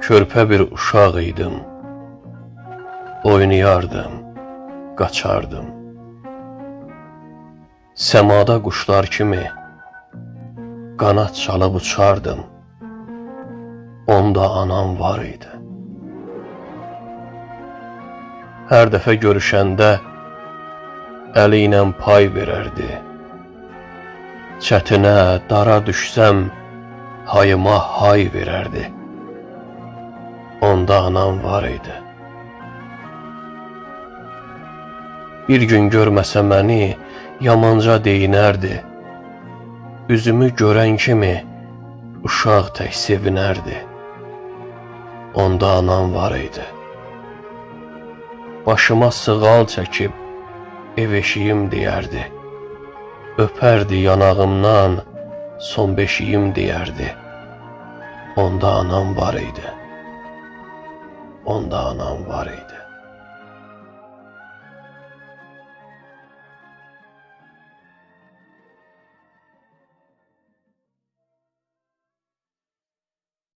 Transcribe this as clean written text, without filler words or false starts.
körpə bir uşaq idim. Oynayardım, qaçardım. Səmada quşlar kimi qanad çalıb uçardım. Onda anam var idi. Hər dəfə görüşəndə əli ilə pay verərdi. Çətinə, dara düşsəm hayıma hay verərdi. Onda anam var idi. Bir gün görməsə məni yamanca deyinərdi. Üzümü görən kimi uşaq tək sevinərdi. Onda anam var idi. Başıma sığal çəkib ev eşiyim deyərdi. Öpərdi yanağımdan son beşiyim deyərdi. Onda anam var idi. Onda anam var idi.